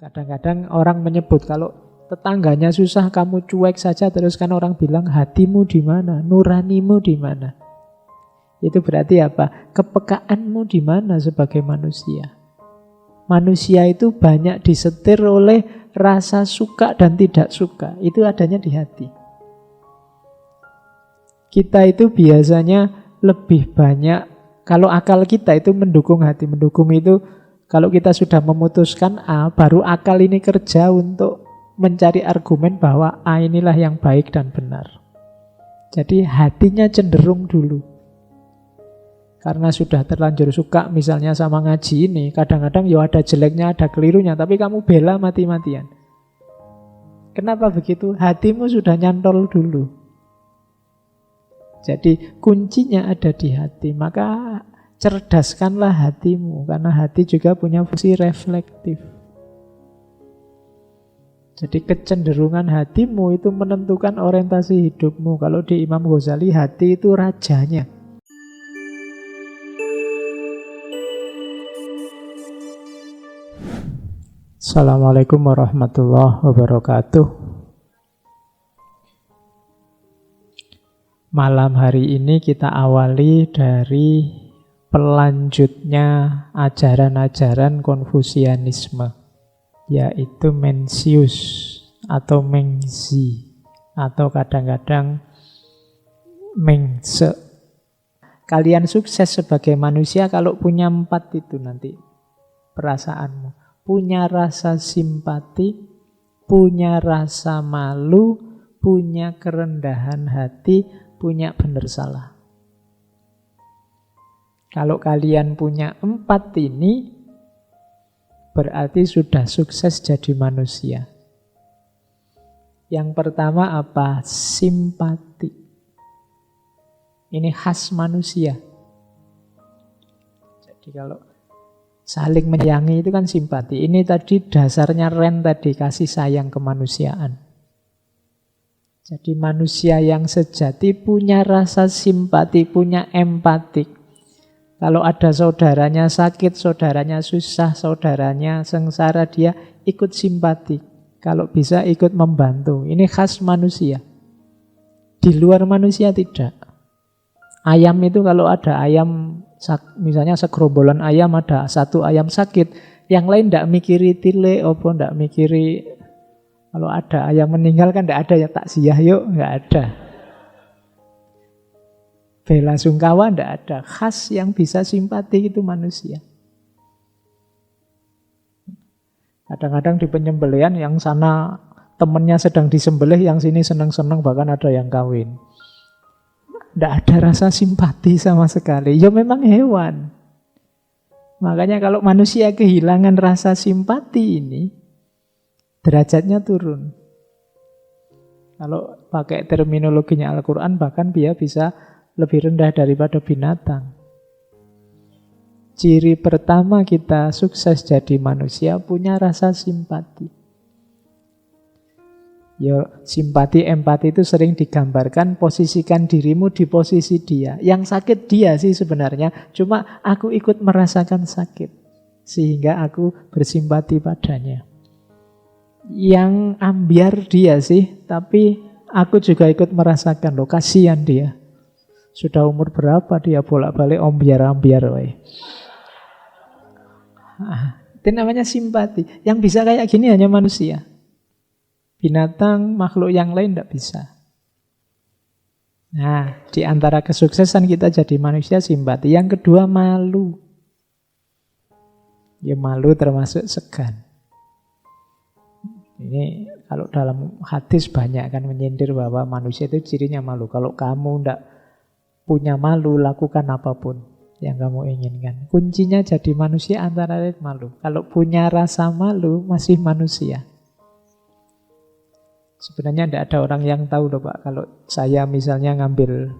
Kadang-kadang orang menyebut kalau tetangganya susah kamu cuek saja, terus kan orang bilang hatimu di mana, nuranimu di mana. Itu berarti apa? Kepekaanmu di mana sebagai manusia. Manusia itu banyak disetir oleh rasa suka dan tidak suka. Itu adanya di hati. Kita itu biasanya lebih banyak, kalau akal kita itu mendukung hati. Mendukung itu kalau kita sudah memutuskan A, baru akal ini kerja untuk mencari argumen bahwa A inilah yang baik dan benar. Jadi hatinya cenderung dulu. Karena sudah terlanjur suka misalnya sama ngaji ini, kadang-kadang ya ada jeleknya, ada kelirunya, tapi kamu bela mati-matian. Kenapa begitu? Hatimu sudah nyantol dulu. Jadi kuncinya ada di hati. Maka cerdaskanlah hatimu, karena hati juga punya fungsi reflektif. Jadi kecenderungan hatimu itu menentukan orientasi hidupmu. Kalau di Imam Ghazali, hati itu rajanya. Assalamualaikum warahmatullahi wabarakatuh. Malam hari ini kita awali dari pelanjutnya ajaran-ajaran Konfusianisme, yaitu Mencius atau Mengzi, atau kadang-kadang Mengse. Kalian sukses sebagai manusia kalau punya 4 itu nanti perasaanmu. Punya rasa simpati, punya rasa malu, punya kerendahan hati, punya benar salah. Kalau kalian punya 4 ini, berarti sudah sukses jadi manusia. Yang pertama apa? Simpati. Ini khas manusia. Jadi kalau saling menyayangi itu kan simpati. Ini tadi dasarnya Ren tadi, kasih sayang kemanusiaan. Jadi manusia yang sejati punya rasa simpati, punya empati. Kalau ada saudaranya sakit, saudaranya susah, saudaranya sengsara, dia ikut simpati. Kalau bisa ikut membantu. Ini khas manusia. Di luar manusia tidak. Ayam itu kalau ada ayam, misalnya segerombolan ayam, ada satu ayam sakit, yang lain tidak mikiri tile, tidak mikiri. Kalau ada ayam meninggal kan tidak ada ya takziah yuk, nggak ada. Bela sungkawa tidak ada. Khas yang bisa simpati itu manusia. Kadang-kadang di penyembelihan yang sana temennya sedang disembelih, yang sini senang-senang, bahkan ada yang kawin. Tidak ada rasa simpati sama sekali. Ya memang hewan. Makanya kalau manusia kehilangan rasa simpati ini, derajatnya turun. Kalau pakai terminologinya Al-Quran, bahkan dia bisa lebih rendah daripada binatang. Ciri pertama kita sukses jadi manusia, punya rasa simpati. Ya, simpati, empati itu sering digambarkan posisikan dirimu di posisi dia. Yang sakit dia sih sebenarnya, cuma aku ikut merasakan sakit, sehingga aku bersimpati padanya. Yang ambiar dia sih, tapi aku juga ikut merasakan, loh kasihan dia. Sudah umur berapa dia bolak-balik ambiar-ambiar. Itu namanya simpati. Yang bisa kayak gini hanya manusia. Binatang, makhluk yang lain tidak bisa. Nah, di antara kesuksesan kita jadi manusia simpati. Yang kedua malu. Ya malu termasuk segan. Ini kalau dalam hadis banyak kan menyindir bahwa manusia itu cirinya malu. Kalau kamu tidak punya malu, lakukan apapun yang kamu inginkan. Kuncinya jadi manusia antara lain malu. Kalau punya rasa malu, masih manusia. Sebenarnya tidak ada orang yang tahu loh Pak, kalau saya misalnya ngambil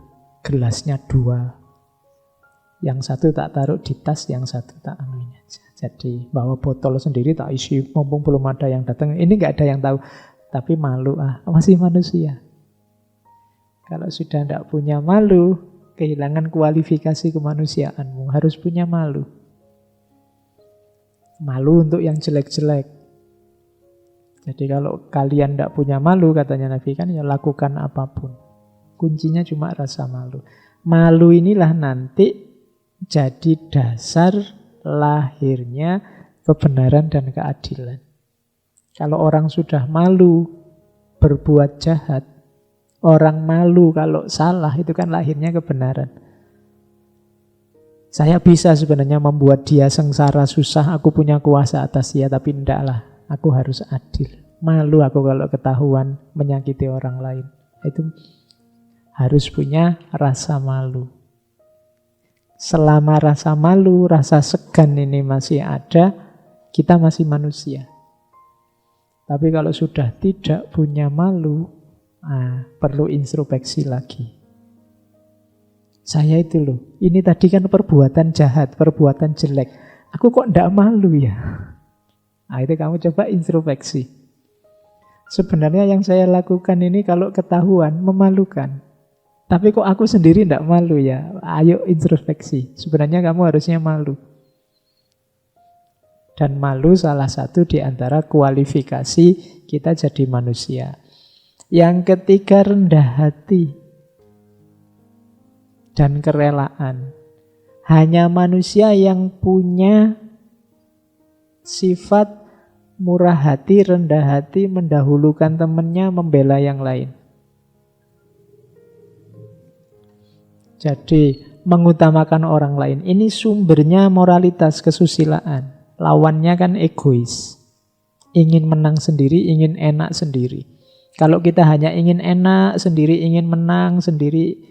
gelasnya 2, yang satu tak taruh di tas, yang satu tak anuin aja. Jadi bawa botol sendiri tak isi, mumpung belum ada yang datang. Ini nggak ada yang tahu, tapi malu, masih manusia. Kalau sudah tidak punya malu, kehilangan kualifikasi kemanusiaanmu, harus punya malu. Malu untuk yang jelek-jelek. Jadi kalau kalian tidak punya malu, katanya Nabi kan, ya lakukan apapun. Kuncinya cuma rasa malu. Malu inilah nanti jadi dasar lahirnya kebenaran dan keadilan. Kalau orang sudah malu berbuat jahat, orang malu kalau salah, itu kan lahirnya kebenaran. Saya bisa sebenarnya membuat dia sengsara, susah, aku punya kuasa atas dia, tapi ndaklah, aku harus adil. Malu aku kalau ketahuan menyakiti orang lain. Itu harus punya rasa malu. Selama rasa malu, rasa segan ini masih ada, kita masih manusia. Tapi kalau sudah tidak punya malu, perlu introspeksi lagi. Saya itu loh, ini tadi kan perbuatan jahat, perbuatan jelek. Aku kok ndak malu ya? Itu kamu coba introspeksi. Sebenarnya yang saya lakukan ini kalau ketahuan memalukan. Tapi kok aku sendiri ndak malu ya? Ayo introspeksi. Sebenarnya kamu harusnya malu. Dan malu salah satu di antara kualifikasi kita jadi manusia. Yang ketiga, rendah hati dan kerelaan. Hanya manusia yang punya sifat murah hati, rendah hati, mendahulukan temannya, membela yang lain. Jadi mengutamakan orang lain. Ini sumbernya moralitas, kesusilaan. Lawannya kan egois. Ingin menang sendiri, ingin enak sendiri. Kalau kita hanya ingin enak sendiri, ingin menang sendiri,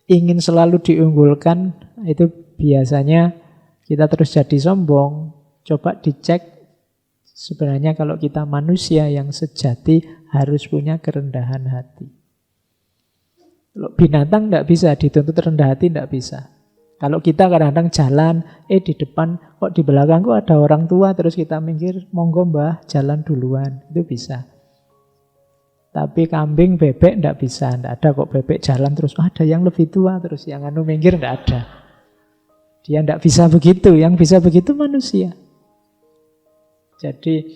ingin selalu diunggulkan, itu biasanya kita terus jadi sombong. Coba dicek, sebenarnya kalau kita manusia yang sejati harus punya kerendahan hati. Kalau binatang tidak bisa, dituntut rendah hati tidak bisa. Kalau kita kadang-kadang jalan, di depan, kok di belakangku ada orang tua, terus kita mikir, monggo mbah, jalan duluan. Itu bisa. Tapi kambing, bebek tidak bisa. Tidak ada kok bebek jalan terus, ada yang lebih tua, terus yang minggir, tidak ada. Dia tidak bisa begitu, yang bisa begitu manusia. Jadi,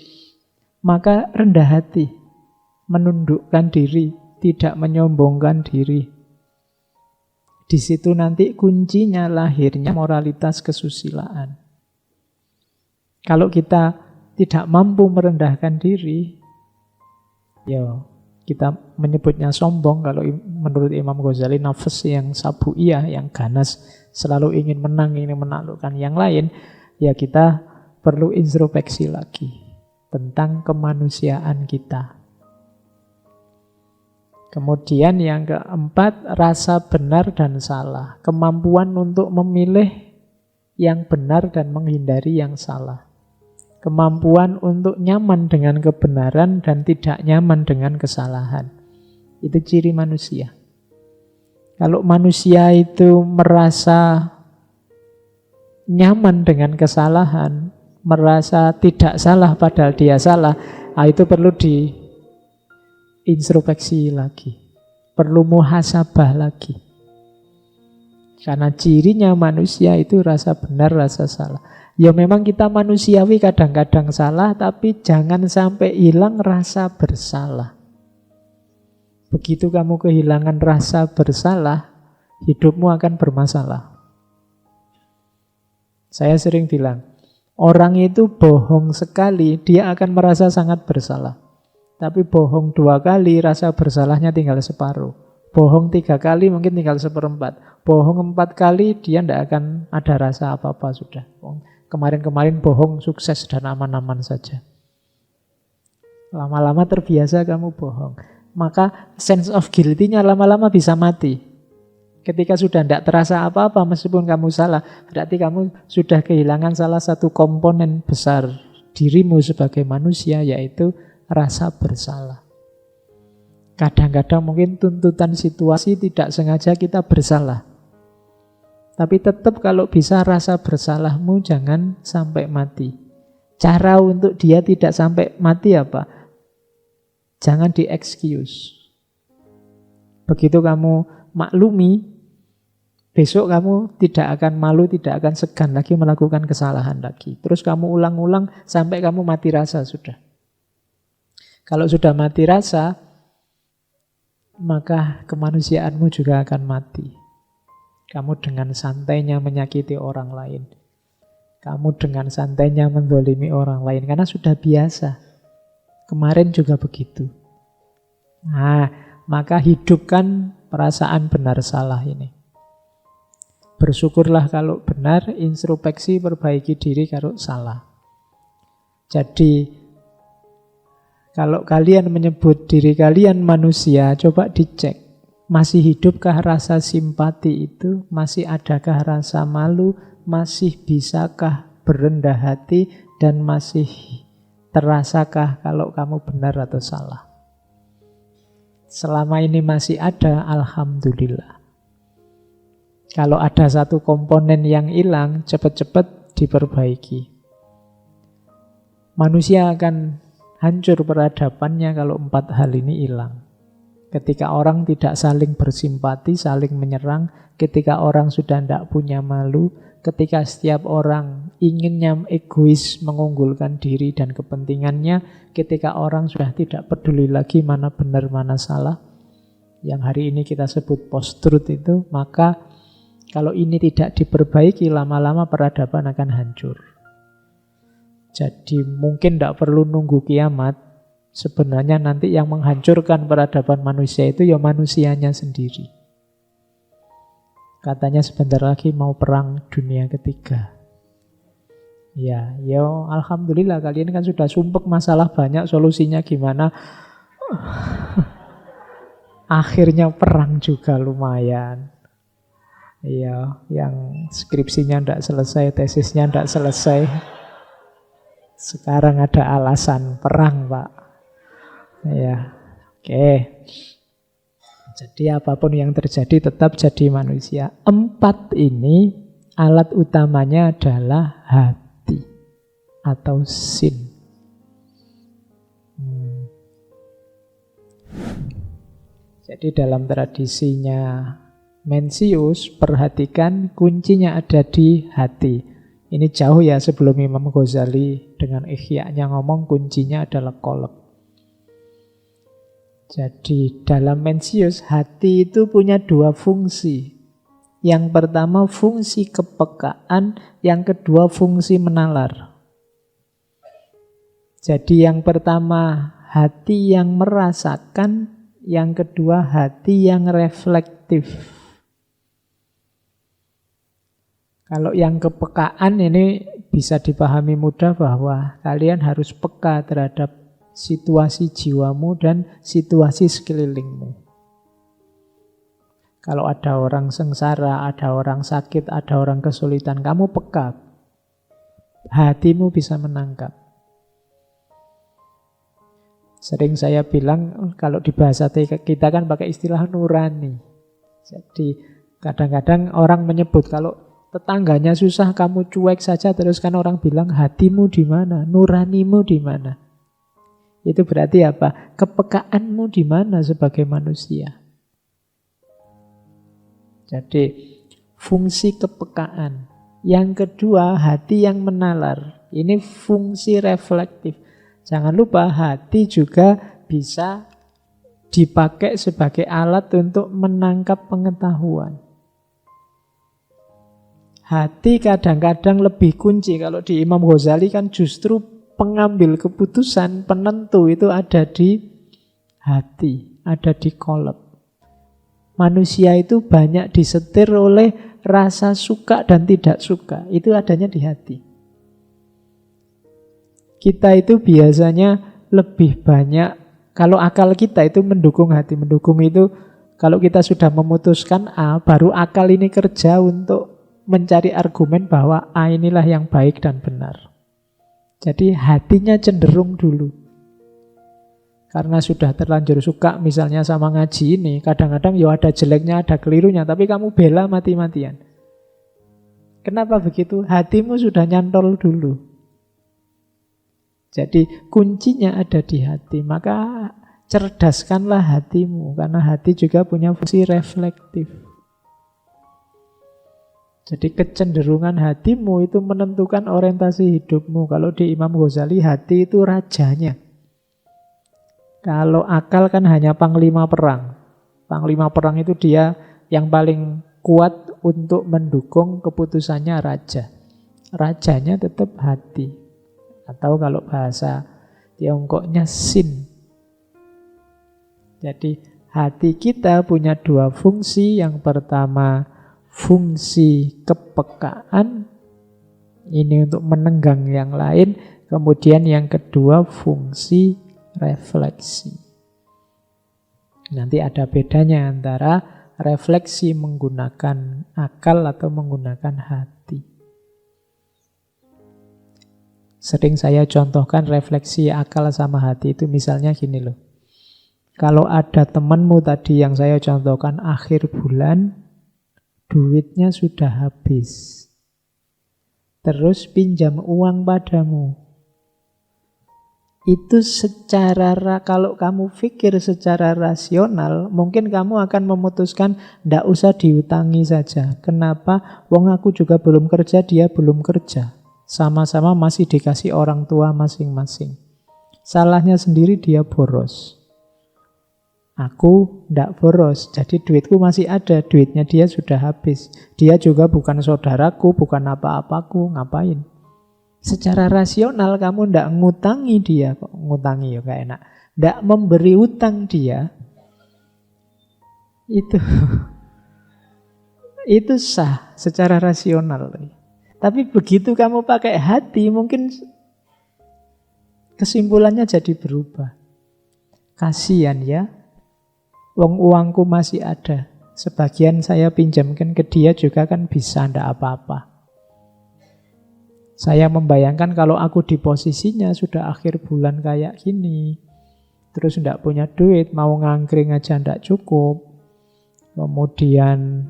maka rendah hati, menundukkan diri, tidak menyombongkan diri. Di situ nanti kuncinya lahirnya moralitas kesusilaan. Kalau kita tidak mampu merendahkan diri, ya kita menyebutnya sombong. Kalau menurut Imam Ghazali, nafas yang sabuiyah, yang ganas, selalu ingin menang, ingin menaklukkan yang lain, ya kita perlu introspeksi lagi tentang kemanusiaan kita. Kemudian yang keempat, rasa benar dan salah. Kemampuan untuk memilih yang benar dan menghindari yang salah. Kemampuan untuk nyaman dengan kebenaran dan tidak nyaman dengan kesalahan. Itu ciri manusia. Kalau manusia itu merasa nyaman dengan kesalahan, merasa tidak salah padahal dia salah, itu perlu introspeksi lagi, perlu muhasabah lagi. Karena cirinya manusia itu rasa benar, rasa salah. Ya memang kita manusiawi kadang-kadang salah, tapi jangan sampai hilang rasa bersalah. Begitu kamu kehilangan rasa bersalah, hidupmu akan bermasalah. Saya sering bilang, orang itu bohong sekali, dia akan merasa sangat bersalah. Tapi bohong 2 kali, rasa bersalahnya tinggal separuh. Bohong 3 kali, mungkin tinggal 1/4. Bohong 4 kali, dia tidak akan ada rasa apa-apa sudah. Kemarin-kemarin bohong sukses dan aman-aman saja. Lama-lama terbiasa kamu bohong. Maka sense of guilty-nya lama-lama bisa mati. Ketika sudah tidak terasa apa-apa meskipun kamu salah, berarti kamu sudah kehilangan salah satu komponen besar dirimu sebagai manusia, yaitu rasa bersalah. Kadang-kadang mungkin tuntutan situasi tidak sengaja kita bersalah. Tapi tetap kalau bisa rasa bersalahmu jangan sampai mati. Cara untuk dia tidak sampai mati apa? Jangan di-excuse. Begitu kamu maklumi, besok kamu tidak akan malu, tidak akan segan lagi melakukan kesalahan lagi. Terus kamu ulang-ulang sampai kamu mati rasa sudah. Kalau sudah mati rasa, maka kemanusiaanmu juga akan mati. Kamu dengan santainya menyakiti orang lain. Kamu dengan santainya menzalimi orang lain. Karena sudah biasa. Kemarin juga begitu. Nah, maka hidupkan perasaan benar salah ini. Bersyukurlah kalau benar, introspeksi, perbaiki diri kalau salah. Jadi, kalau kalian menyebut diri kalian manusia, coba dicek. Masih hidupkah rasa simpati itu? Masih adakah rasa malu? Masih bisakah berendah hati? Dan masih terasakah kalau kamu benar atau salah? Selama ini masih ada, alhamdulillah. Kalau ada satu komponen yang hilang, cepat-cepat diperbaiki. Manusia akan hancur peradabannya kalau 4 hal ini hilang. Ketika orang tidak saling bersimpati, saling menyerang, ketika orang sudah tidak punya malu, ketika setiap orang inginnya egois mengunggulkan diri dan kepentingannya, ketika orang sudah tidak peduli lagi mana benar, mana salah, yang hari ini kita sebut post-truth itu, maka kalau ini tidak diperbaiki, lama-lama peradaban akan hancur. Jadi mungkin tidak perlu nunggu kiamat. Sebenarnya nanti yang menghancurkan peradaban manusia itu ya manusianya sendiri. Katanya sebentar lagi mau perang dunia ketiga. Ya alhamdulillah kalian kan sudah sumpek masalah banyak, solusinya gimana. Akhirnya perang juga lumayan. Iya, yang skripsinya tidak selesai, tesisnya tidak selesai. Sekarang ada alasan perang, Pak. Ya, oke. Jadi apapun yang terjadi tetap jadi manusia. 4 ini alat utamanya adalah hati atau sin. Jadi dalam tradisinya Mencius, perhatikan kuncinya ada di hati. Ini jauh ya sebelum Imam Ghazali dengan Ihya-nya ngomong kuncinya adalah qalb. Jadi dalam Mencius, hati itu punya 2 fungsi. Yang pertama fungsi kepekaan, yang kedua fungsi menalar. Jadi yang pertama hati yang merasakan, yang kedua hati yang reflektif. Kalau yang kepekaan ini bisa dipahami mudah bahwa kalian harus peka terhadap situasi jiwamu dan situasi sekelilingmu. Kalau ada orang sengsara, ada orang sakit, ada orang kesulitan, kamu peka. Hatimu bisa menangkap. Sering saya bilang, kalau di bahasa kita kan pakai istilah nurani. Jadi kadang-kadang orang menyebut kalau tetangganya susah, kamu cuek saja, terus kan orang bilang hatimu di mana, nuranimu di mana. Itu berarti apa? Kepekaanmu di mana sebagai manusia. Jadi fungsi kepekaan. Yang kedua hati yang menalar. Ini fungsi reflektif. Jangan lupa hati juga bisa dipakai sebagai alat untuk menangkap pengetahuan. Hati kadang-kadang lebih kunci. Kalau di Imam Ghazali kan justru pengambil keputusan, penentu itu ada di hati, ada di qalb. Manusia itu banyak disetir oleh rasa suka dan tidak suka. Itu adanya di hati. Kita itu biasanya lebih banyak, kalau akal kita itu mendukung hati. Mendukung itu kalau kita sudah memutuskan A, baru akal ini kerja untuk mencari argumen bahwa A inilah yang baik dan benar. Jadi hatinya cenderung dulu. Karena sudah terlanjur suka misalnya sama ngaji ini, kadang-kadang ya ada jeleknya, ada kelirunya, tapi kamu bela mati-matian. Kenapa begitu? Hatimu sudah nyantol dulu. Jadi kuncinya ada di hati. Maka cerdaskanlah hatimu, karena hati juga punya fungsi reflektif. Jadi kecenderungan hatimu itu menentukan orientasi hidupmu. Kalau di Imam Ghazali, hati itu rajanya. Kalau akal kan hanya panglima perang. Panglima perang itu dia yang paling kuat untuk mendukung keputusannya raja. Rajanya tetap hati. Atau kalau bahasa Tiongkoknya sin. Jadi hati kita punya dua fungsi. Yang pertama fungsi kepekaan. Ini untuk menenggang yang lain. Kemudian yang kedua fungsi refleksi. Nanti ada bedanya antara refleksi menggunakan akal atau menggunakan hati. Sering saya contohkan refleksi akal sama hati itu misalnya gini loh. Kalau ada temanmu tadi yang saya contohkan akhir bulan, duitnya sudah habis. Terus pinjam uang padamu. Itu kalau kamu pikir secara rasional, mungkin kamu akan memutuskan ndak usah diutangi saja. Kenapa? Wong aku juga belum kerja, dia belum kerja. Sama-sama masih dikasih orang tua masing-masing. Salahnya sendiri dia boros. Aku ndak boros, jadi duitku masih ada, duitnya dia sudah habis. Dia juga bukan saudaraku, bukan apa-apaku, ngapain? Secara rasional kamu ndak ngutangi dia, kok ngutangi ya gak enak. Ndak memberi utang dia, itu sah secara rasional. Tapi begitu kamu pakai hati, mungkin kesimpulannya jadi berubah. Kasihan ya, uangku masih ada. Sebagian saya pinjamkan ke dia juga kan bisa, ndak apa-apa. Saya membayangkan kalau aku di posisinya sudah akhir bulan kayak gini, terus ndak punya duit, mau ngangkring aja ndak cukup. Kemudian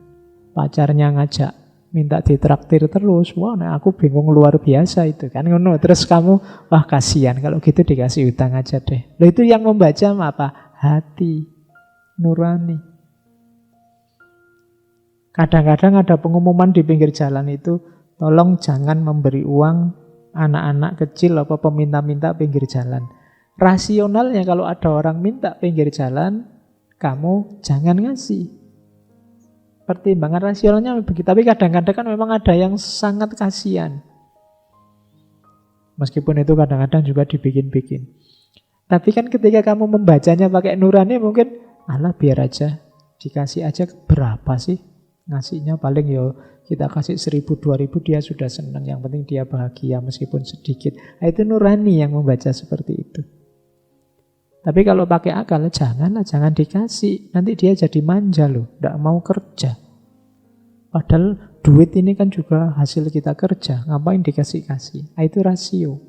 pacarnya ngajak minta ditraktir terus. Wah, nah aku bingung luar biasa itu kan. Terus kamu, wah kasihan kalau gitu dikasih utang aja deh. Loh, itu yang membaca apa? Hati nurani. Kadang-kadang ada pengumuman di pinggir jalan itu, tolong jangan memberi uang anak-anak kecil apa peminta-minta pinggir jalan. Rasionalnya kalau ada orang minta pinggir jalan, kamu jangan ngasih. Pertimbangan rasionalnya begitu. Tapi kadang-kadang kan memang ada yang sangat kasihan. Meskipun itu kadang-kadang juga dibikin-bikin. Tapi kan ketika kamu membacanya pakai nurani mungkin, alah biar aja, dikasih aja berapa sih ngasihnya, paling kita kasih 1.000, 2.000 dia sudah senang. Yang penting dia bahagia meskipun sedikit. Nah, itu nurani yang membaca seperti itu. Tapi kalau pakai akal, jangan dikasih. Nanti dia jadi manja loh, tidak mau kerja. Padahal duit ini kan juga hasil kita kerja. Ngapain dikasih-kasih? Nah, itu rasio.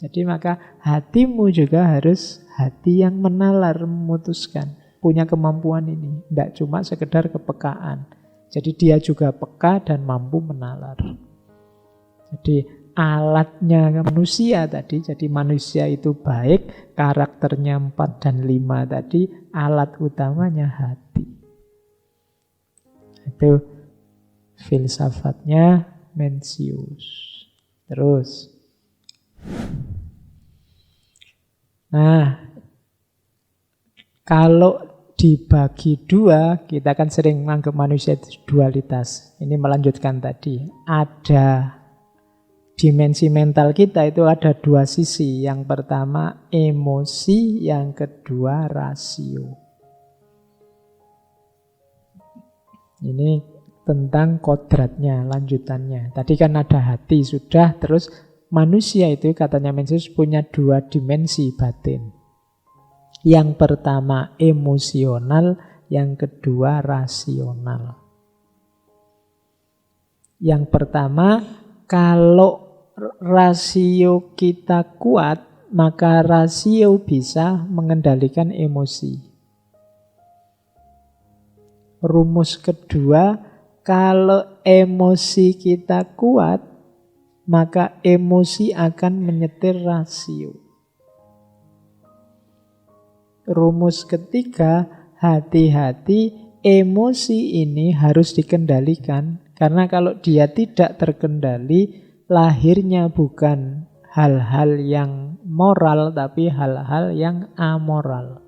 Jadi maka hatimu juga harus hati yang menalar, memutuskan. Punya kemampuan ini. Tidak cuma sekedar kepekaan. Jadi dia juga peka dan mampu menalar. Jadi alatnya manusia tadi, jadi manusia itu baik, karakternya 4 dan 5 tadi, alat utamanya hati. Itu filsafatnya Mencius. Terus. Nah, kalau dibagi dua, kita kan sering menganggap manusia itu dualitas. Ini melanjutkan tadi. Ada dimensi mental kita itu ada dua sisi. Yang pertama emosi, yang kedua rasio. Ini tentang kodratnya, lanjutannya. Tadi kan ada hati sudah, terus manusia itu katanya Mencius punya dua dimensi batin. Yang pertama emosional, yang kedua rasional. Yang pertama, kalau rasio kita kuat, maka rasio bisa mengendalikan emosi. Rumus kedua, kalau emosi kita kuat, maka emosi akan menyetir rasio. Rumus ketiga, hati-hati, emosi ini harus dikendalikan. Karena kalau dia tidak terkendali, lahirnya bukan hal-hal yang moral, tapi hal-hal yang amoral.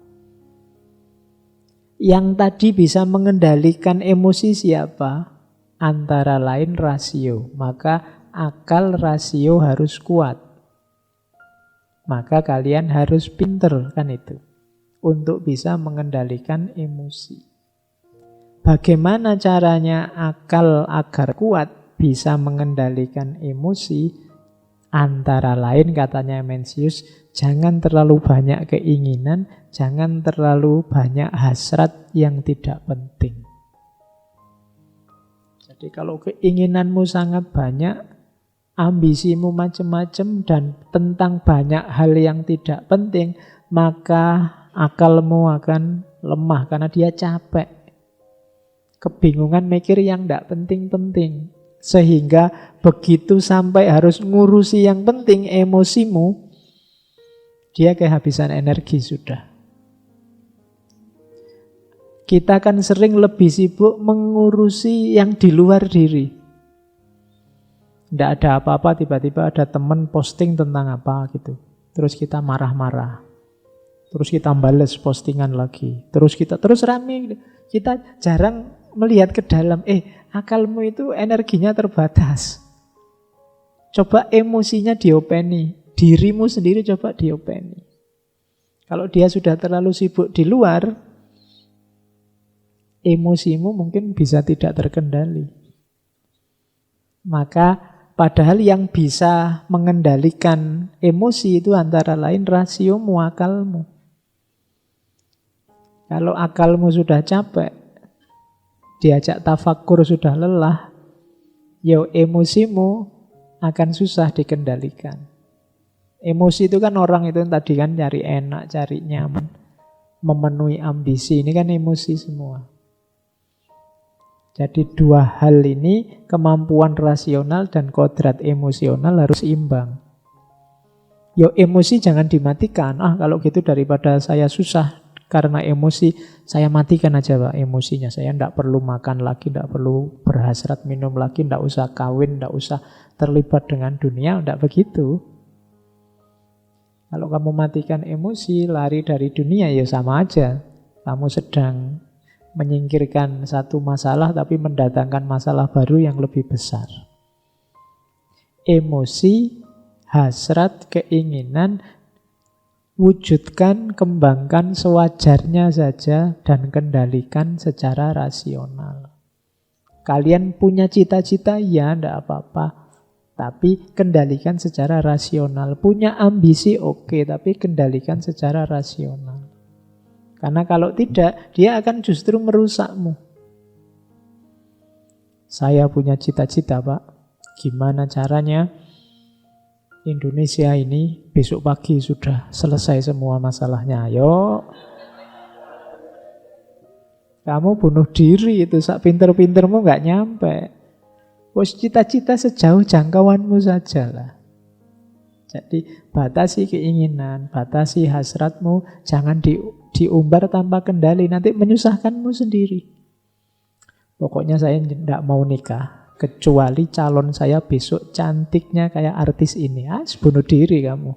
Yang tadi bisa mengendalikan emosi siapa? Antara lain rasio. Maka akal rasio harus kuat. Maka kalian harus pinter, kan itu, untuk bisa mengendalikan emosi. Bagaimana caranya akal agar kuat bisa mengendalikan emosi? Antara lain katanya Mencius, jangan terlalu banyak keinginan, jangan terlalu banyak hasrat yang tidak penting. Jadi kalau keinginanmu sangat banyak, ambisimu macam-macam dan tentang banyak hal yang tidak penting, maka akalmu akan lemah karena dia capek. Kebingungan mikir yang tidak penting-penting. Sehingga begitu sampai harus ngurusi yang penting, emosimu, dia kehabisan energi sudah. Kita kan sering lebih sibuk mengurusi yang di luar diri. Tidak ada apa-apa, tiba-tiba ada teman posting tentang apa gitu. Terus kita marah-marah. Terus kita bales postingan lagi. Terus rame. Kita jarang melihat ke dalam, akalmu itu energinya terbatas. Coba emosinya diopeni, dirimu sendiri coba diopeni. Kalau dia sudah terlalu sibuk di luar, emosimu mungkin bisa tidak terkendali. Maka padahal yang bisa mengendalikan emosi itu antara lain rasiomu, akalmu. Kalau akalmu sudah capek, diajak tafakur sudah lelah, emosimu akan susah dikendalikan. Emosi itu kan orang itu tadi kan cari enak, cari nyaman, memenuhi ambisi, ini kan emosi semua. Jadi dua hal ini, kemampuan rasional dan kodrat emosional harus imbang. Emosi jangan dimatikan. Kalau gitu daripada saya susah karena emosi, saya matikan aja Pak emosinya. Saya tidak perlu makan lagi, tidak perlu berhasrat minum lagi, tidak usah kawin, tidak usah terlibat dengan dunia, tidak begitu. Kalau kamu matikan emosi, lari dari dunia, ya sama aja. Kamu sedang menyingkirkan satu masalah tapi mendatangkan masalah baru yang lebih besar. Emosi, hasrat, keinginan, wujudkan, kembangkan sewajarnya saja dan kendalikan secara rasional. Kalian punya cita-cita, ya tidak apa-apa. Tapi kendalikan secara rasional. Punya ambisi, oke, tapi kendalikan secara rasional. Karena kalau tidak, dia akan justru merusakmu. Saya punya cita-cita, Pak. Gimana caranya Indonesia ini besok pagi sudah selesai semua masalahnya? Ayo. Kamu bunuh diri itu, sak pinter-pintermu nggak nyampe. Wes cita-cita sejauh jangkauanmu sajalah. Jadi batasi keinginan, batasi hasratmu, jangan diumbar tanpa kendali, nanti menyusahkanmu sendiri. Pokoknya saya tidak mau nikah, kecuali calon saya besok cantiknya kayak artis ini. Bunuh diri kamu.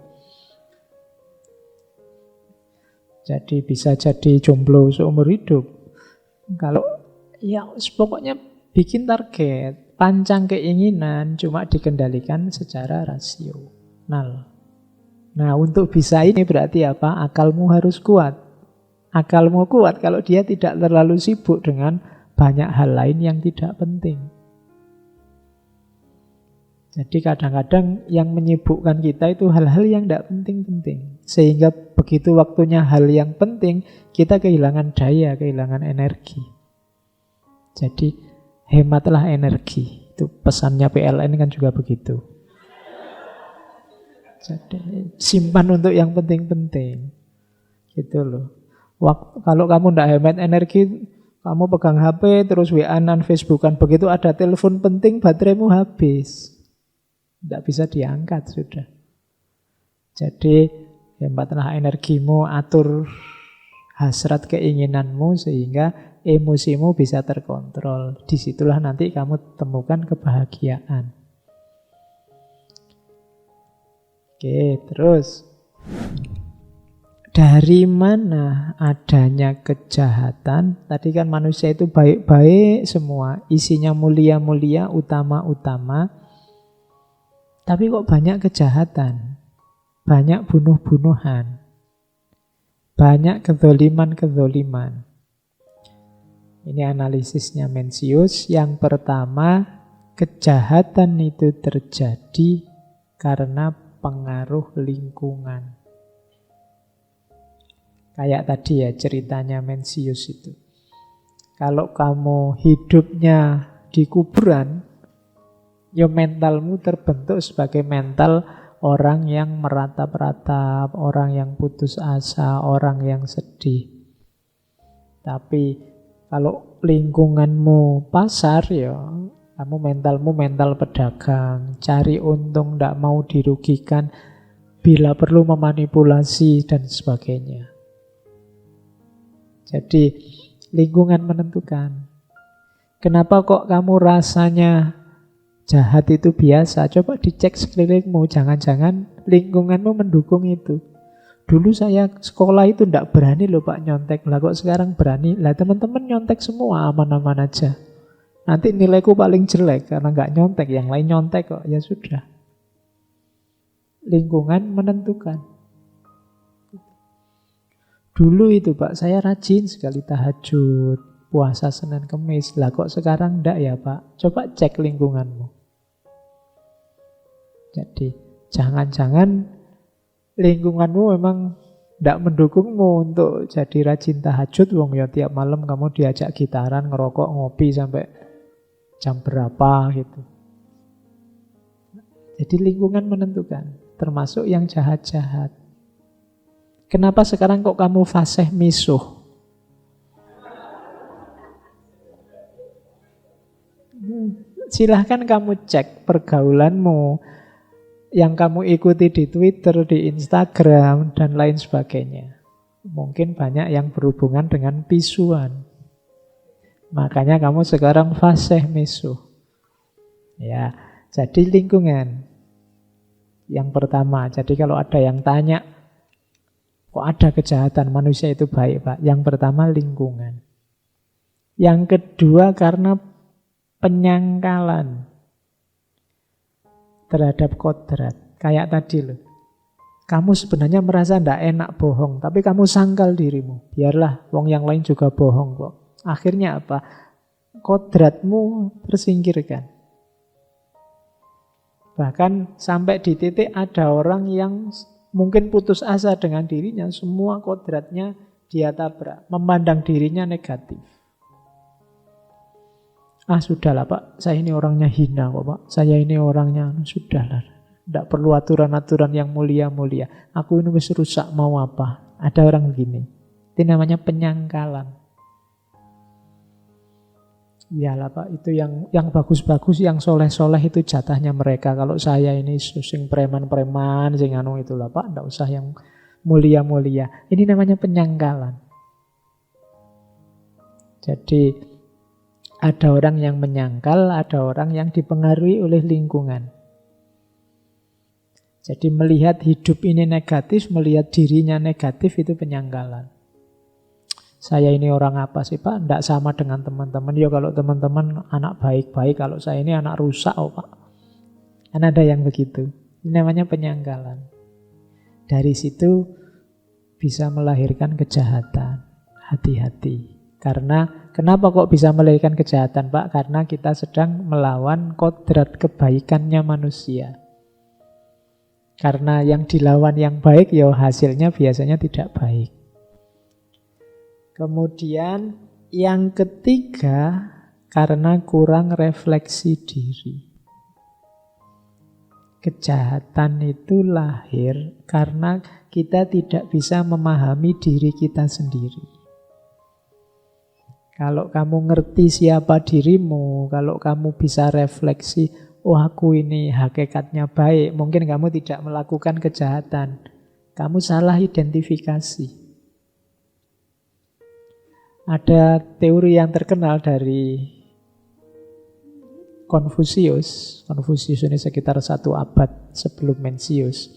Jadi bisa jadi jomblo seumur hidup. Kalau pokoknya bikin target, pancang keinginan, cuma dikendalikan secara rasional. Nah, untuk bisa ini berarti apa? Akalmu harus kuat. Akalmu kuat kalau dia tidak terlalu sibuk dengan banyak hal lain yang tidak penting. Jadi kadang-kadang yang menyibukkan kita itu hal-hal yang tidak penting-penting. Sehingga begitu waktunya hal yang penting, kita kehilangan daya, kehilangan energi. Jadi hematlah energi. Itu pesannya PLN kan juga begitu. Jadi simpan untuk yang penting-penting. Gitu loh. Kalau kamu tidak hemat energi, kamu pegang HP terus WA-an, Facebookan, begitu ada telepon penting, bateraimu habis. Tidak bisa diangkat sudah. Jadi hematlah energimu, atur hasrat keinginanmu sehingga emosimu bisa terkontrol. Disitulah nanti kamu temukan kebahagiaan. Oke, terus. Dari mana adanya kejahatan? Tadi kan manusia itu baik-baik semua, isinya mulia-mulia, utama-utama. Tapi kok banyak kejahatan? Banyak bunuh-bunuhan. Banyak kezoliman-kezoliman. Ini analisisnya Mencius. Yang pertama, kejahatan itu terjadi karena pengaruh lingkungan. Kayak tadi ya ceritanya Mencius itu. Kalau kamu hidupnya di kuburan, ya mentalmu terbentuk sebagai mental orang yang meratap-ratap, orang yang putus asa, orang yang sedih. Tapi kalau lingkunganmu pasar ya, kamu mentalmu mental pedagang, cari untung, tidak mau dirugikan, bila perlu memanipulasi dan sebagainya. Jadi lingkungan menentukan. Kenapa kok kamu rasanya jahat itu biasa? Coba dicek sekelilingmu, jangan-jangan lingkunganmu mendukung itu. Dulu saya sekolah itu tidak berani loh Pak nyontek. Lah kok sekarang berani? Lah teman-teman nyontek semua aman-aman aja. Nanti nilaiku paling jelek karena nggak nyontek. Yang lain nyontek kok. Ya sudah. Lingkungan menentukan. Dulu itu Pak, saya rajin sekali tahajud, puasa Senin Kemis. Lah kok sekarang enggak ya Pak? Coba cek lingkunganmu. Jadi jangan-jangan lingkunganmu memang enggak mendukungmu untuk jadi rajin tahajud. Wong ya tiap malam kamu diajak gitaran, ngerokok, ngopi sampai jam berapa gitu. Jadi lingkungan menentukan, termasuk yang jahat-jahat. Kenapa sekarang kok kamu fasih misuh? Silahkan kamu cek pergaulanmu yang kamu ikuti di Twitter, di Instagram, dan lain sebagainya. Mungkin banyak yang berhubungan dengan pisuan. Makanya kamu sekarang fasih misuh. Ya, jadi lingkungan. Yang pertama, jadi kalau ada yang tanya, kok ada kejahatan, manusia itu baik Pak? Yang pertama lingkungan. Yang kedua karena penyangkalan terhadap kodrat. Kayak tadi loh. Kamu sebenarnya merasa tidak enak bohong, tapi kamu sangkal dirimu. Biarlah wong yang lain juga bohong kok. Akhirnya apa? Kodratmu tersingkirkan. Bahkan sampai di titik ada orang yang mungkin putus asa dengan dirinya, semua kodratnya dia tabrak, memandang dirinya negatif. Sudahlah Pak, saya ini orangnya hina kok Pak, saya ini orangnya, sudahlah, tidak perlu aturan-aturan yang mulia-mulia, aku ini wis rusak mau apa. Ada orang begini, itu namanya penyangkalan. Iyalah Pak, itu yang bagus-bagus, yang soleh-soleh itu jatahnya mereka. Kalau saya ini sing preman-preman, sing anu itulah Pak, enggak usah yang mulia-mulia. Ini namanya penyangkalan. Jadi ada orang yang menyangkal, ada orang yang dipengaruhi oleh lingkungan. Jadi melihat hidup ini negatif, melihat dirinya negatif, itu penyangkalan. Saya ini orang apa sih Pak? Tidak sama dengan teman-teman. Ya kalau teman-teman anak baik-baik, kalau saya ini anak rusak Pak. Kan ada yang begitu. Ini namanya penyangkalan. Dari situ bisa melahirkan kejahatan. Hati-hati. Karena kenapa kok bisa melahirkan kejahatan Pak? Karena kita sedang melawan kodrat kebaikannya manusia. Karena yang dilawan yang baik, ya hasilnya biasanya tidak baik. Kemudian yang ketiga, karena kurang refleksi diri. Kejahatan itu lahir karena kita tidak bisa memahami diri kita sendiri. Kalau kamu ngerti siapa dirimu, kalau kamu bisa refleksi, oh aku ini hakikatnya baik, mungkin kamu tidak melakukan kejahatan. Kamu salah identifikasi. Ada teori yang terkenal dari Konfusius. Konfusius ini sekitar 1 abad sebelum Mencius.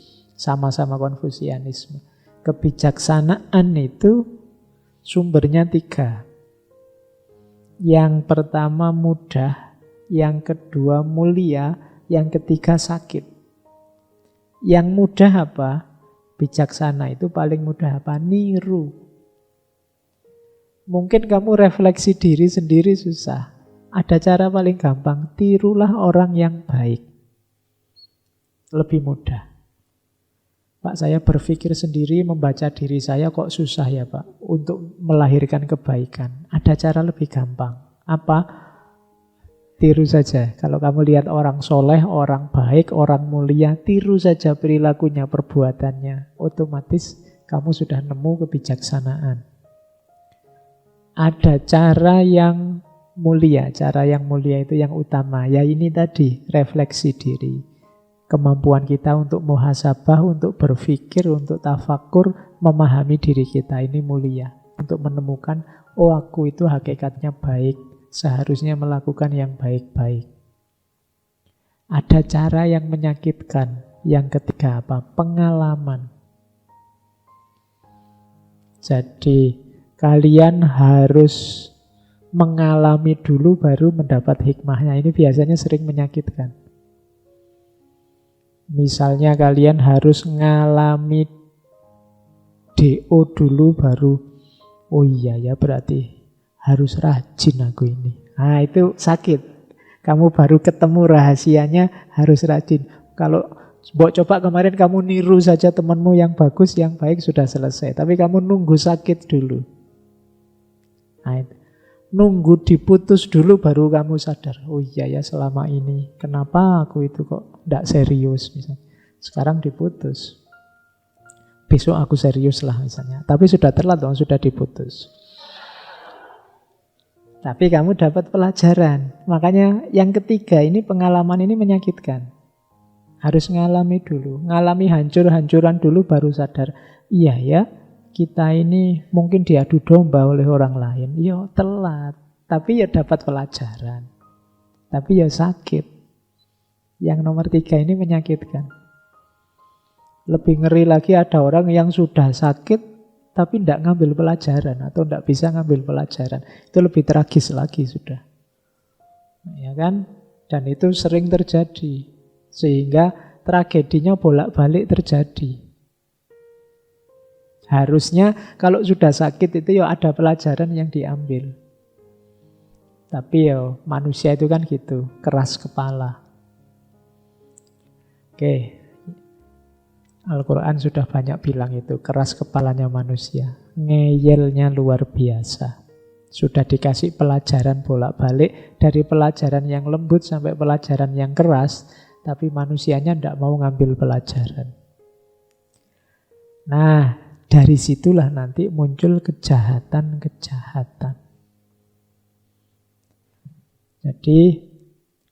sama-sama Konfusianisme. Kebijaksanaan itu sumbernya 3. Yang pertama mudah, yang kedua mulia, yang ketiga sakit. Yang mudah apa? Bijaksana itu paling mudah apa? Niru. Mungkin kamu refleksi diri sendiri susah. Ada cara paling gampang, tirulah orang yang baik. Lebih mudah. Pak, saya berpikir sendiri, membaca diri saya kok susah ya Pak, untuk melahirkan kebaikan. Ada cara lebih gampang. Apa? Tiru saja. Kalau kamu lihat orang soleh, orang baik, orang mulia, tiru saja perilakunya, perbuatannya. Otomatis kamu sudah nemu kebijaksanaan. Ada cara yang mulia. Cara yang mulia itu yang utama. Ya ini tadi, refleksi diri. Kemampuan kita untuk muhasabah, untuk berpikir, untuk tafakur, memahami diri kita, ini mulia. Untuk menemukan, oh aku itu hakikatnya baik, seharusnya melakukan yang baik-baik. Ada cara yang menyakitkan. Yang ketiga apa? Pengalaman. Jadi kalian harus mengalami dulu baru mendapat hikmahnya. Ini biasanya sering menyakitkan. Misalnya kalian harus ngalami DO dulu baru, oh iya ya berarti harus rajin aku ini. Nah itu sakit. Kamu baru ketemu rahasianya harus rajin. Kalau coba kemarin kamu niru saja temanmu yang bagus, yang baik sudah selesai. Tapi kamu nunggu sakit dulu. Nah, nunggu diputus dulu baru kamu sadar. Oh iya ya selama ini kenapa aku itu kok tidak serius misalnya. Sekarang diputus. Besok aku serius lah misalnya. Tapi sudah telat dong, sudah diputus. Tapi kamu dapat pelajaran. Makanya yang ketiga ini pengalaman ini menyakitkan. Harus ngalami dulu. Ngalami hancur-hancuran dulu baru sadar. Iya ya, kita ini mungkin diadu domba oleh orang lain. Ya telat. Tapi ya dapat pelajaran. Tapi ya sakit. Yang nomor 3 ini menyakitkan. Lebih ngeri lagi ada orang yang sudah sakit tapi tidak ngambil pelajaran atau tidak bisa ngambil pelajaran. Itu lebih tragis lagi sudah. Ya kan? Dan itu sering terjadi. Sehingga tragedinya bolak-balik terjadi. Harusnya kalau sudah sakit itu ya ada pelajaran yang diambil. Tapi ya manusia itu kan gitu, keras kepala. Oke, Al-Quran sudah banyak bilang itu, keras kepalanya manusia, ngeyelnya luar biasa. Sudah dikasih pelajaran bolak-balik, dari pelajaran yang lembut sampai pelajaran yang keras, tapi manusianya tidak mau ngambil pelajaran. Nah, dari situlah nanti muncul kejahatan-kejahatan. Jadi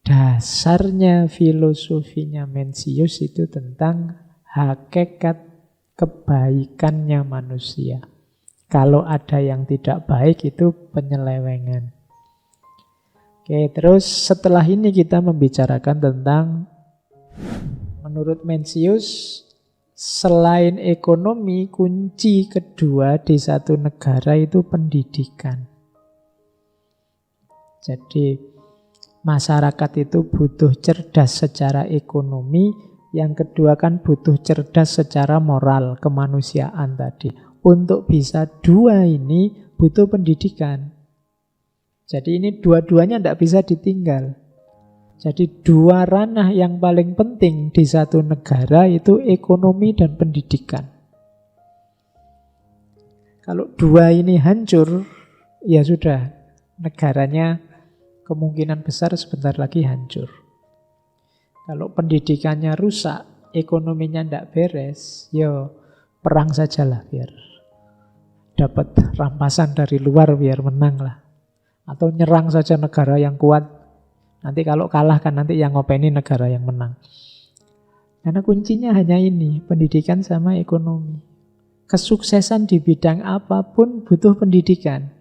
dasarnya filosofinya Mencius itu tentang hakikat kebaikannya manusia. Kalau ada yang tidak baik itu penyelewengan. Oke, terus setelah ini kita membicarakan tentang, menurut Mencius, selain ekonomi, kunci kedua di satu negara itu pendidikan. Jadi masyarakat itu butuh cerdas secara ekonomi, yang kedua kan butuh cerdas secara moral, kemanusiaan tadi. Untuk bisa dua ini butuh pendidikan. Jadi ini dua-duanya tidak bisa ditinggal. Jadi dua ranah yang paling penting di satu negara itu ekonomi dan pendidikan. Kalau dua ini hancur, ya sudah, negaranya kemungkinan besar sebentar lagi hancur. Kalau pendidikannya rusak, ekonominya tidak beres, ya perang sajalah biar dapat rampasan dari luar biar menang lah. Atau nyerang saja negara yang kuat. Nanti kalau kalah kan nanti yang ngopeni negara yang menang. Karena kuncinya hanya ini, pendidikan sama ekonomi. Kesuksesan di bidang apapun butuh pendidikan.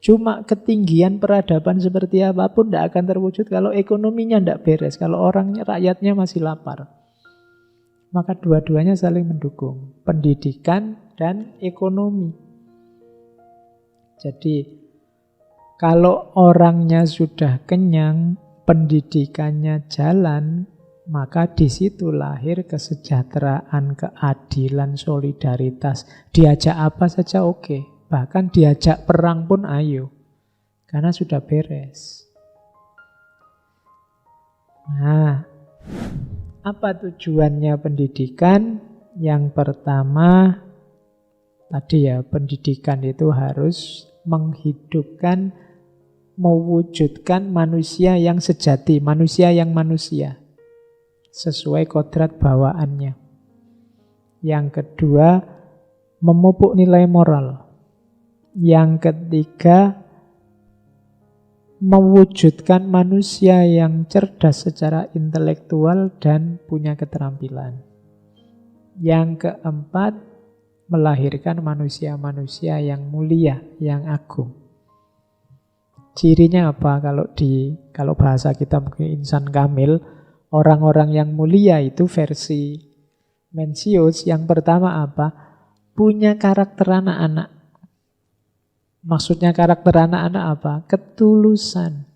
Cuma ketinggian peradaban seperti apapun tidak akan terwujud kalau ekonominya tidak beres, kalau orangnya, rakyatnya masih lapar. Maka dua-duanya saling mendukung, pendidikan dan ekonomi. Jadi kalau orangnya sudah kenyang, pendidikannya jalan, maka di situ lahir kesejahteraan, keadilan, solidaritas. Diajak apa saja oke. Bahkan diajak perang pun ayo. Karena sudah beres. Nah, apa tujuannya pendidikan? Yang pertama, tadi ya, pendidikan itu harus menghidupkan, mewujudkan manusia yang sejati, manusia yang manusia, sesuai kodrat bawaannya. Yang kedua, memupuk nilai moral. Yang ketiga, mewujudkan manusia yang cerdas secara intelektual dan punya keterampilan. Yang keempat, melahirkan manusia-manusia yang mulia, yang agung. Cirinya apa? Kalau bahasa kita mungkin insan kamil, orang-orang yang mulia itu versi Mencius. Yang pertama apa? Punya karakter anak-anak. Maksudnya karakter anak-anak apa? Ketulusan,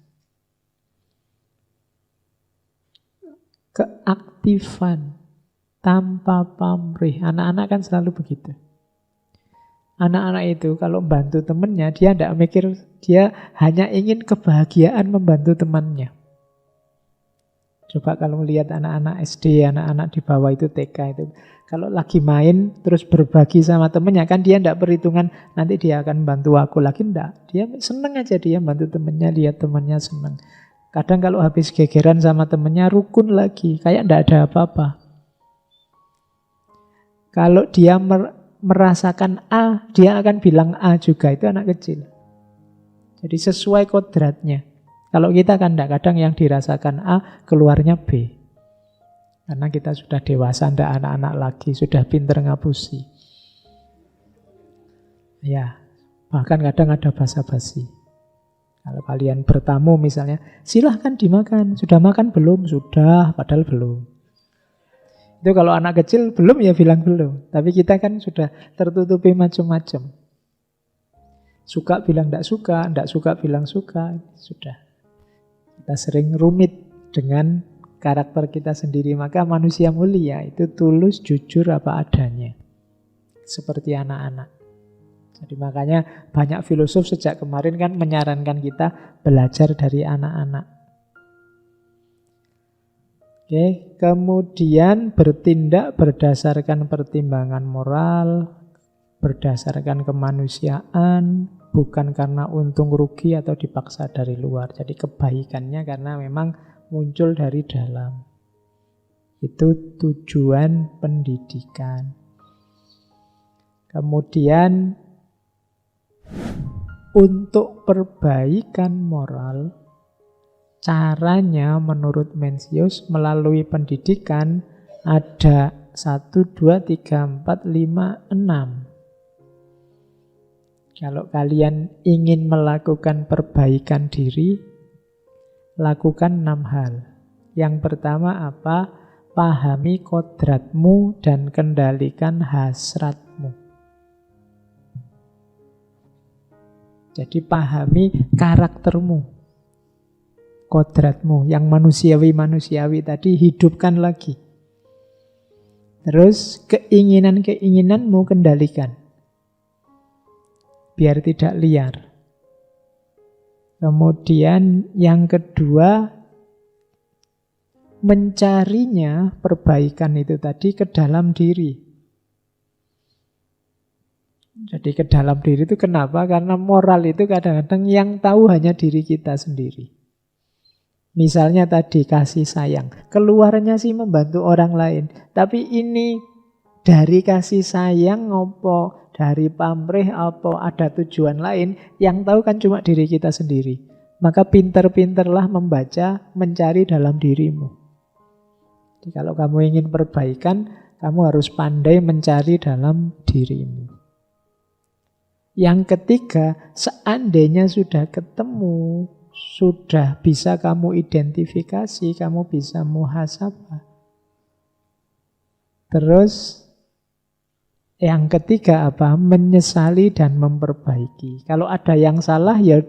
keaktifan, tanpa pamrih. Anak-anak kan selalu begitu. Anak-anak itu kalau bantu temannya, dia tidak mikir, dia hanya ingin kebahagiaan membantu temannya. Coba kalau melihat anak-anak SD, anak-anak di bawah itu TK itu, kalau lagi main terus berbagi sama temennya, kan dia tidak perhitungan nanti dia akan bantu aku lagi, enggak. Dia seneng aja dia bantu temennya, lihat temennya seneng. Kadang kalau habis gegeran sama temennya, rukun lagi, kayak tidak ada apa-apa. Kalau dia merasakan A, dia akan bilang A juga, itu anak kecil. Jadi sesuai kodratnya. Kalau kita kan tidak, kadang yang dirasakan A, keluarnya B. Karena kita sudah dewasa, tidak anak-anak lagi, sudah pinter ngapusi. Ya, bahkan kadang ada basa-basi. Kalau kalian bertamu misalnya, silahkan dimakan. Sudah makan belum? Sudah, padahal belum. Itu kalau anak kecil belum ya bilang belum. Tapi kita kan sudah tertutupi macam-macam. Suka bilang tidak suka bilang suka. Sudah. Kita sering rumit dengan karakter kita sendiri. Maka manusia mulia itu tulus, jujur apa adanya. Seperti anak-anak. Jadi makanya banyak filosof sejak kemarin kan menyarankan kita belajar dari anak-anak. Oke, kemudian bertindak berdasarkan pertimbangan moral, berdasarkan kemanusiaan, bukan karena untung rugi atau dipaksa dari luar. Jadi kebaikannya karena memang muncul dari dalam. Itu tujuan pendidikan. Kemudian untuk perbaikan moral, caranya menurut Mencius melalui pendidikan ada 1, 2, 3, 4, 5, 6. Kalau kalian ingin melakukan perbaikan diri, lakukan 6 hal. Yang pertama apa? Pahami kodratmu dan kendalikan hasratmu. Jadi pahami karaktermu, kodratmu, yang manusiawi-manusiawi tadi hidupkan lagi. Terus keinginan-keinginanmu kendalikan. Biar tidak liar. Kemudian yang kedua, mencarinya perbaikan itu tadi ke dalam diri. Jadi ke dalam diri itu kenapa? Karena moral itu kadang-kadang yang tahu hanya diri kita sendiri. Misalnya tadi kasih sayang, keluarnya sih membantu orang lain, tapi ini dari kasih sayang ngopo, dari pamrih apa, ada tujuan lain, yang tahu kan cuma diri kita sendiri. Maka pinter-pinterlah membaca, mencari dalam dirimu. Jadi kalau kamu ingin perbaikan, kamu harus pandai mencari dalam dirimu. Yang ketiga, seandainya sudah ketemu, sudah bisa kamu identifikasi, kamu bisa muhasabah. Terus yang ketiga apa? Menyesali dan memperbaiki. Kalau ada yang salah ya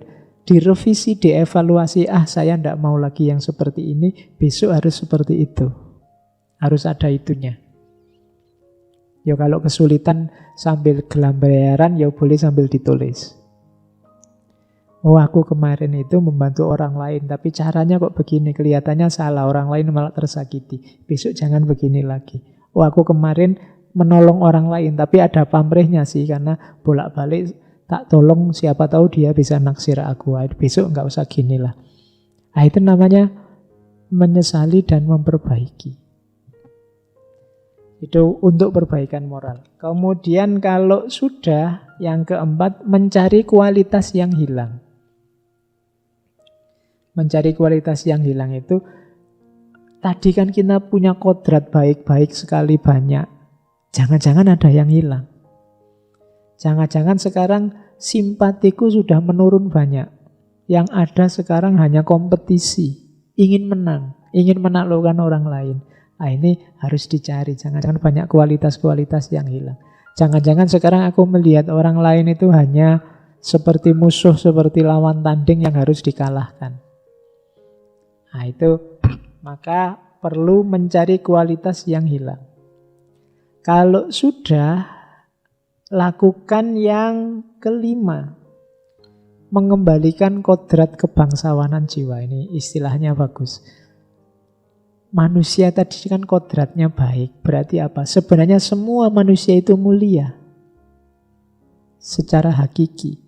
direvisi, dievaluasi. Saya tidak mau lagi yang seperti ini, besok harus seperti itu. Harus ada itunya. Ya kalau kesulitan sambil gelambaran ya boleh sambil ditulis. Oh aku kemarin itu membantu orang lain, tapi caranya kok begini, kelihatannya salah, orang lain malah tersakiti. Besok jangan begini lagi. Oh aku kemarin menolong orang lain, tapi ada pamrihnya sih, karena bolak-balik tak tolong siapa tahu dia bisa naksir aku. Besok nggak usah gini lah. Nah, itu namanya menyesali dan memperbaiki. Itu untuk perbaikan moral. Kemudian kalau sudah, yang keempat, mencari kualitas yang hilang. Mencari kualitas yang hilang itu, tadi kan kita punya kodrat baik-baik sekali banyak. Jangan-jangan ada yang hilang. Jangan-jangan sekarang simpatiku sudah menurun banyak. Yang ada sekarang hanya kompetisi. Ingin menang, ingin menaklukkan orang lain. Nah, ini harus dicari, jangan-jangan banyak kualitas-kualitas yang hilang. Jangan-jangan sekarang aku melihat orang lain itu hanya seperti musuh, seperti lawan tanding yang harus dikalahkan. Nah itu, maka perlu mencari kualitas yang hilang. Kalau sudah, lakukan yang kelima. Mengembalikan kodrat kebangsawanan jiwa. Ini istilahnya bagus. Manusia tadi kan kodratnya baik. Berarti apa? Sebenarnya semua manusia itu mulia. Secara hakiki.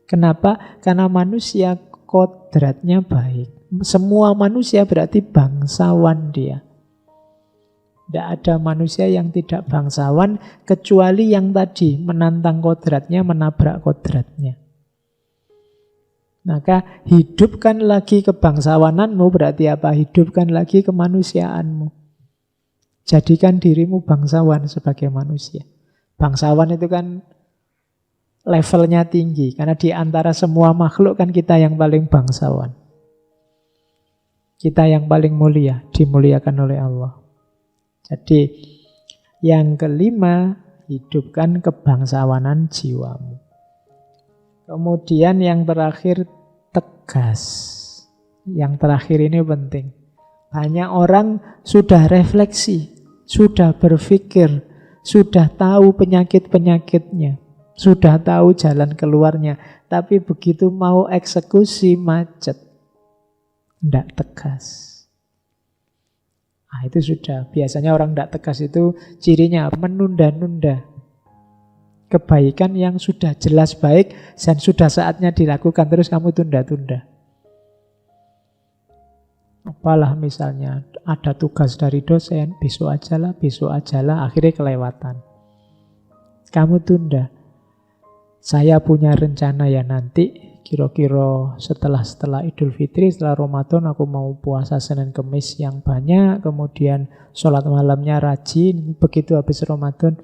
Kenapa? Karena manusia kodratnya baik. Semua manusia berarti bangsawan dia. Tidak ada manusia yang tidak bangsawan kecuali yang tadi menantang kodratnya, menabrak kodratnya. Maka hidupkan lagi kebangsawananmu berarti apa? Hidupkan lagi kemanusiaanmu. Jadikan dirimu bangsawan sebagai manusia. Bangsawan itu kan levelnya tinggi. Karena di antara semua makhluk kan kita yang paling bangsawan. Kita yang paling mulia, dimuliakan oleh Allah. Jadi yang kelima, hidupkan kebangsawanan jiwamu. Kemudian yang terakhir, tegas. Yang terakhir ini penting. Banyak orang sudah refleksi, sudah berpikir, sudah tahu penyakit-penyakitnya, sudah tahu jalan keluarnya, tapi begitu mau eksekusi macet. Tidak tegas. Nah itu sudah. Biasanya orang tidak tegas itu cirinya menunda-nunda kebaikan yang sudah jelas baik dan sudah saatnya dilakukan, terus kamu tunda-tunda. Apalah misalnya ada tugas dari dosen, besok aja lah, akhirnya kelewatan. Kamu tunda. Saya punya rencana ya nanti, kira-kira setelah Idul Fitri, setelah Ramadan aku mau puasa Senin Kemis yang banyak, kemudian sholat malamnya rajin, begitu habis Ramadan,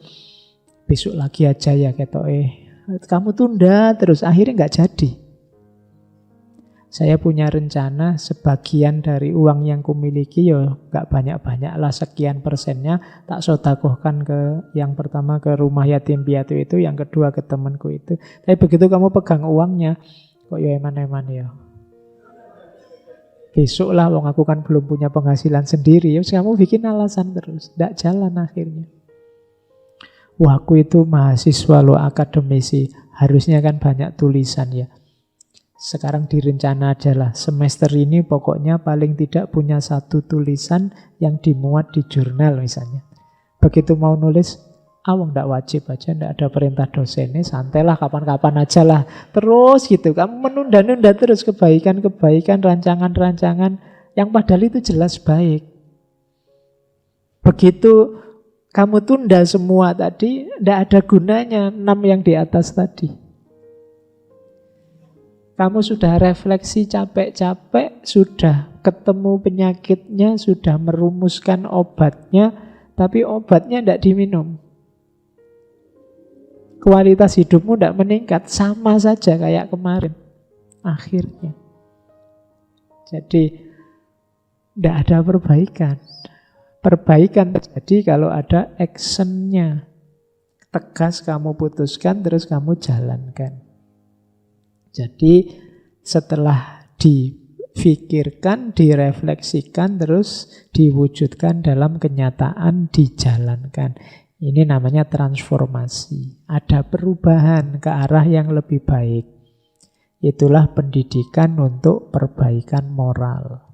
besok lagi aja ya kamu tunda terus, akhirnya nggak jadi. Saya punya rencana sebagian dari uang yang kumiliki ya nggak banyak-banyak lah, sekian persennya tak sedekahkan ke yang pertama ke rumah yatim piatu itu, yang kedua ke temanku itu. Tapi begitu kamu pegang uangnya, kok ya eman-eman ya. Besok lah, wong aku kan belum punya penghasilan sendiri. Ya kamu bikin alasan terus, nggak jalan akhirnya. Wah, aku itu mahasiswa loh, akademisi. Harusnya kan banyak tulisan ya. Sekarang direncana adalah semester ini pokoknya paling tidak punya satu tulisan yang dimuat di jurnal misalnya. Begitu mau nulis, awang tidak wajib aja, tidak ada perintah dosennya, santailah kapan-kapan aja lah. Terus gitu, kamu menunda-nunda terus kebaikan-kebaikan, rancangan-rancangan yang padahal itu jelas baik. Begitu kamu tunda semua tadi, tidak ada gunanya 6 yang di atas tadi. Kamu sudah refleksi capek-capek, sudah ketemu penyakitnya, sudah merumuskan obatnya, tapi obatnya tidak diminum. Kualitas hidupmu tidak meningkat, sama saja kayak kemarin. Akhirnya. Jadi, tidak ada perbaikan. Perbaikan terjadi kalau ada actionnya. Tegas kamu putuskan, terus kamu jalankan. Jadi setelah difikirkan, direfleksikan, terus diwujudkan dalam kenyataan, dijalankan. Ini namanya transformasi. Ada perubahan ke arah yang lebih baik. Itulah pendidikan untuk perbaikan moral.